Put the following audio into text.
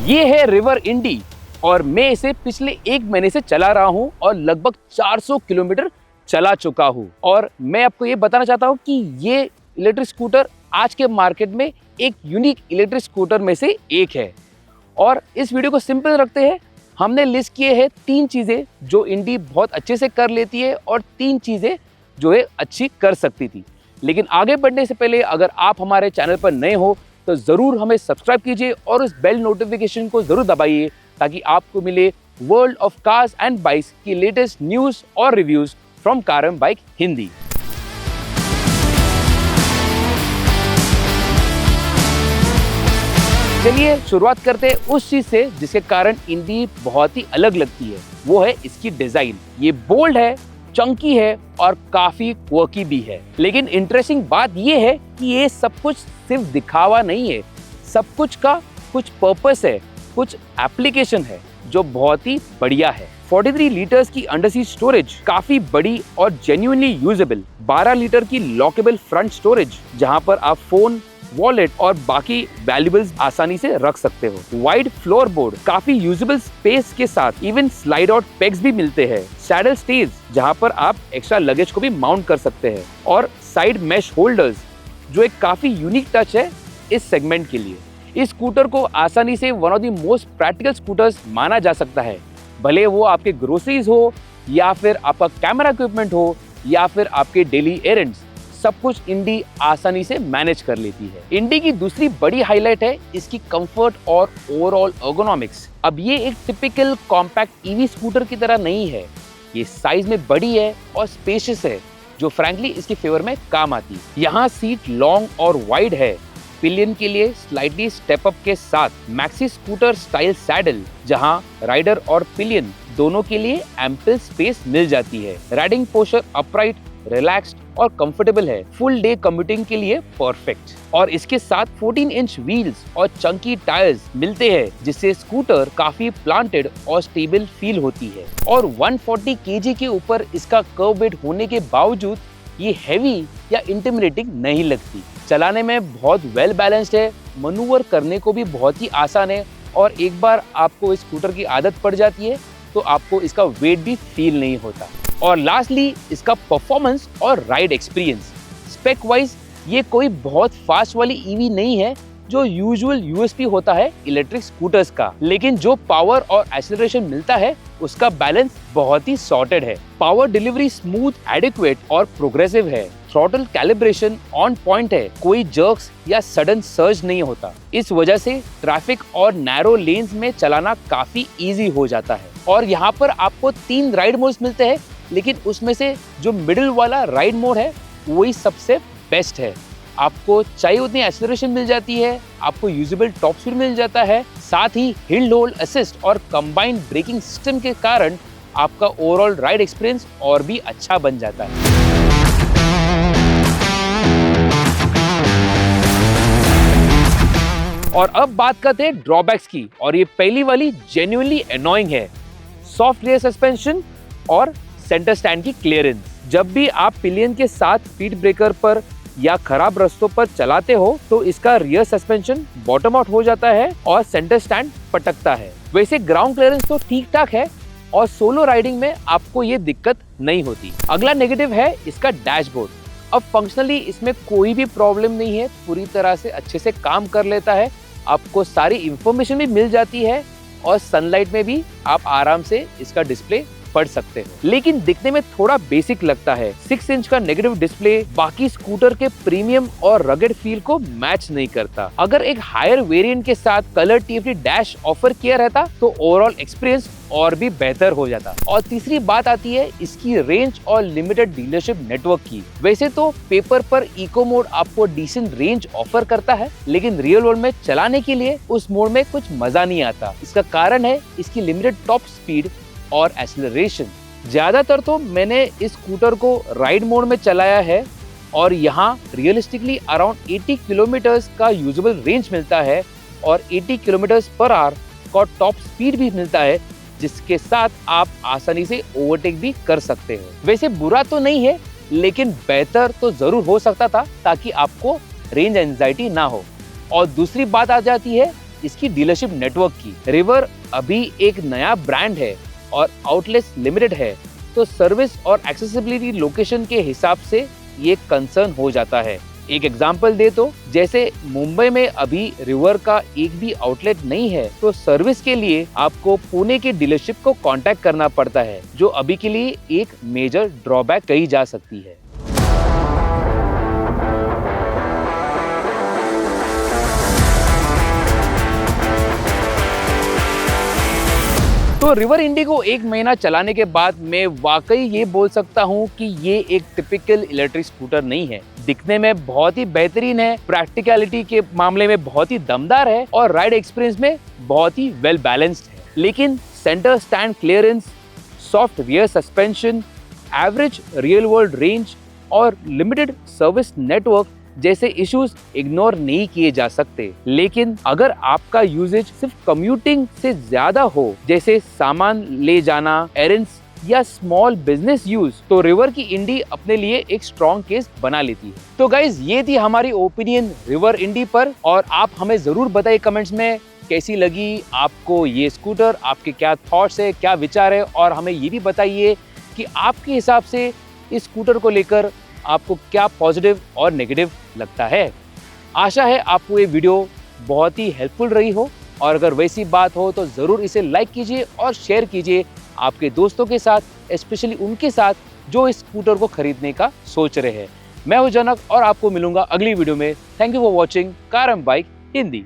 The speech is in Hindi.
ये है रिवर इंडी और मैं इसे पिछले 1 महीने से चला रहा हूँ और लगभग 400 किलोमीटर चला चुका हूँ। और मैं आपको ये बताना चाहता हूँ कि ये इलेक्ट्रिक स्कूटर आज के मार्केट में एक यूनिक इलेक्ट्रिक स्कूटर में से एक है। और इस वीडियो को सिंपल रखते हैं, हमने लिस्ट किए हैं 3 चीज़ें जो इंडी बहुत अच्छे से कर लेती है और 3 चीज़ें जो है अच्छी कर सकती थी। लेकिन आगे बढ़ने से पहले अगर आप हमारे चैनल पर नए हो तो ज़रूर हमें सब्सक्राइब कीजिए और उस बेल नोटिफिकेशन को ज़रूर दबाइए ताकि आपको मिले world of cars and bikes की लेटेस्ट न्यूज़ और reviews from car and bike Hindi. चलिए शुरुआत करते हैं उस चीज से जिसके कारण इंडी बहुत ही अलग लगती है, वो है इसकी डिजाइन। ये बोल्ड है, चंकी है और काफी क्वर्की भी है। लेकिन इंटरेस्टिंग बात ये है कि ये सब कुछ सिर्फ दिखावा नहीं है, सब कुछ का कुछ पर्पस है, कुछ एप्लीकेशन है जो बहुत ही बढ़िया है। 43 लीटर्स की अंडरसी स्टोरेज, काफी बड़ी और जेन्युइनली यूजेबल 12 लीटर की लॉकेबल फ्रंट स्टोरेज जहां पर आप फोन, वॉलेट और बाकी वैल्यूएबल्स आसानी से रख सकते हो। वाइड फ्लोर बोर्ड, काफी यूजेबल स्पेस के साथ इवन स्लाइड आउट पेग्स भी मिलते हैं। सैडल स्टेज जहां पर आप एक्स्ट्रा लगेज को भी माउंट कर सकते हैं और साइड मैश होल्डर्स जो एक काफी यूनिक टच है इस सेगमेंट के लिए। इस स्कूटर को आसानी से one of the most practical scooters माना जा सकता है, भले वो आपके ग्रोसरीज हो या फिर आपका कैमरा इक्विपमेंट हो या फिर आपके डेली एरेंड्स, सब कुछ इंडी आसानी से मैनेज कर लेती है। इंडी की दूसरी बड़ी हाईलाइट है इसकी कंफर्ट और ओवरऑल एर्गोनॉमिक्स। अब ये एक टिपिकल कॉम्पैक्ट ईवी स्कूटर की तरह नहीं है, ये साइज में बड़ी है और स्पेशियस है जो फ्रैंकली इसके फेवर में काम आती है। यहाँ सीट लॉन्ग और वाइड है, पिलियन के लिए स्लाइटली स्टेप अप के साथ मैक्सी स्कूटर स्टाइल सैडल जहां राइडर और पिलियन दोनों के लिए एम्पल स्पेस मिल जाती है। राइडिंग पोस्चर अपराइट, रिलैक्स्ड और कंफर्टेबल है, फुल डे कम्यूटिंग के लिए परफेक्ट। और इसके साथ 14 इंच व्हील्स और चंकी टायर्स मिलते हैं जिससे स्कूटर काफी प्लांटेड और स्टेबल फील होती है। और 140 केजी के ऊपर इसका कर्व वेट होने के बावजूद ये हैवी या इंटिमिडेटिंग नहीं लगती। चलाने में बहुत वेल बैलेंस्ड है, मनूवर करने को भी बहुत ही आसान है और एक बार आपको इस स्कूटर की आदत पड़ जाती है तो आपको इसका वेट भी फील नहीं होता। और लास्टली इसका परफॉर्मेंस और राइड एक्सपीरियंस। स्पेक वाइज ये कोई बहुत फास्ट वाली ईवी नहीं है जो यूजुअल यूएसपी होता है इलेक्ट्रिक स्कूटर्स का, लेकिन जो पावर और एक्सेलरेशन मिलता है उसका बैलेंस बहुत ही सॉर्टेड है। पावर डिलीवरी स्मूथ, एडिक्वेट और प्रोग्रेसिव है। थ्रॉटल कैलिब्रेशन ऑन पॉइंट है, कोई जर्क्स या सडन सर्ज नहीं होता। इस वजह से ट्रैफिक और नैरो लेन्स में चलाना काफी इजी हो जाता है। और यहाँ पर आपको 3 राइड मोड्स मिलते हैं, लेकिन उसमें से जो मिडिल वाला राइड मोड है वही सबसे बेस्ट है। आपको चाहिए उतनी एक्सेलरेशन मिल जाती है, आपको यूजेबल टॉप स्पीड मिल जाता है, साथ ही हिल होल्ड असिस्ट और कंबाइंड ब्रेकिंग सिस्टम के कारण आपका ओवरऑल राइड एक्सपीरियंस और भी अच्छा बन जाता है। और अब बात करते हैं ड्रॉबैक्स की, और ये पहली वाली जेन्युइनली एनोइंग है। सॉफ्ट रियर सस्पेंशन और सेंटर स्टैंड की क्लियरेंस। जब भी आप पिलियन के साथ स्पीड ब्रेकर पर या खराब रास्तों पर चलाते हो तो इसका रियर सस्पेंशन बॉटम आउट हो जाता है और सेंटर स्टैंड पटकता है। वैसे ग्राउंड क्लियरेंस तो ठीक ठाक है और सोलो राइडिंग में आपको ये दिक्कत नहीं होती। अगला नेगेटिव है इसका डैशबोर्ड। अब फंक्शनली इसमें कोई भी प्रॉब्लम नहीं है, पूरी तरह से अच्छे से काम कर लेता है, आपको सारी इंफॉर्मेशन भी मिल जाती है और सनलाइट में भी आप आराम से इसका डिस्प्ले पढ़ सकते हो। लेकिन दिखने में थोड़ा बेसिक लगता है। 6 इंच का नेगेटिव डिस्प्ले बाकी स्कूटर के प्रीमियम और रगेड फील को मैच नहीं करता। अगर एक हायर वेरिएंट के साथ कलर टीएफटी डैश ऑफर किया रहता तो ओवरऑल एक्सपीरियंस और भी बेहतर हो जाता। और तीसरी बात आती है इसकी रेंज और लिमिटेड डीलरशिप नेटवर्क की। वैसे तो पेपर पर इको मोड आपको डिसेंट रेंज ऑफर करता है, लेकिन रियल वर्ल्ड में चलाने के लिए उस मोड में कुछ मजा नहीं आता। इसका कारण है इसकी लिमिटेड टॉप स्पीड और एक्सेलरेशन। ज्यादातर तो मैंने इस स्कूटर को राइड मोड में चलाया है और यहाँ रियलिस्टिकली अराउंड 80 किलोमीटर्स का यूजेबल रेंज मिलता है और 80 किलोमीटर्स पर आवर का टॉप स्पीड भी मिलता है, जिसके साथ आप आसानी से ओवरटेक भी कर सकते हो। वैसे बुरा तो नहीं है, लेकिन बेहतर तो जरूर हो सकता था ताकि आपको रेंज एंजाइटी ना हो। और दूसरी बात आ जाती है इसकी डीलरशिप नेटवर्क की। रिवर अभी एक नया ब्रांड है और आउटलेट्स लिमिटेड है, तो सर्विस और एक्सेसिबिलिटी लोकेशन के हिसाब से ये कंसर्न हो जाता है। एक एग्जांपल दे तो जैसे मुंबई में अभी रिवर का एक भी आउटलेट नहीं है, तो सर्विस के लिए आपको पुणे के डीलरशिप को कांटेक्ट करना पड़ता है, जो अभी के लिए एक मेजर ड्रॉबैक कही जा सकती है। तो रिवर इंडिगो एक महीना चलाने के बाद मैं वाकई ये बोल सकता हूँ कि ये एक टिपिकल इलेक्ट्रिक स्कूटर नहीं है। दिखने में बहुत ही बेहतरीन है, प्रैक्टिकलिटी के मामले में बहुत ही दमदार है और राइड एक्सपीरियंस में बहुत ही वेल बैलेंस्ड है। लेकिन centre stand clearance, soft rear suspension, average real world range और लिमिटेड सर्विस नेटवर्क जैसे इश्यूज इग्नोर नहीं किए जा सकते। लेकिन अगर आपका यूजेज सिर्फ कम्यूटिंग से ज्यादा हो, जैसे सामान ले जाना, एरेंड्स या स्मॉल बिजनेस यूज, तो रिवर की इंडी अपने लिए एक स्ट्रॉन्ग केस बना लेती है। तो गाइज, ये थी हमारी ओपिनियन रिवर इंडी पर, और आप हमें जरूर बताइए कमेंट्स में कैसी लगी आपको ये स्कूटर, आपके क्या थॉट्स है, क्या विचार है, और हमें ये भी बताइए कि आपके हिसाब से इस स्कूटर को लेकर आपको क्या पॉजिटिव और नेगेटिव लगता है। आशा है आपको ये वीडियो बहुत ही हेल्पफुल रही हो, और अगर वैसी बात हो तो ज़रूर इसे लाइक कीजिए और शेयर कीजिए आपके दोस्तों के साथ, स्पेशली उनके साथ जो इस स्कूटर को खरीदने का सोच रहे हैं। मैं हूं जनक और आपको मिलूंगा अगली वीडियो में। Thank you for watching car and bike Hindi.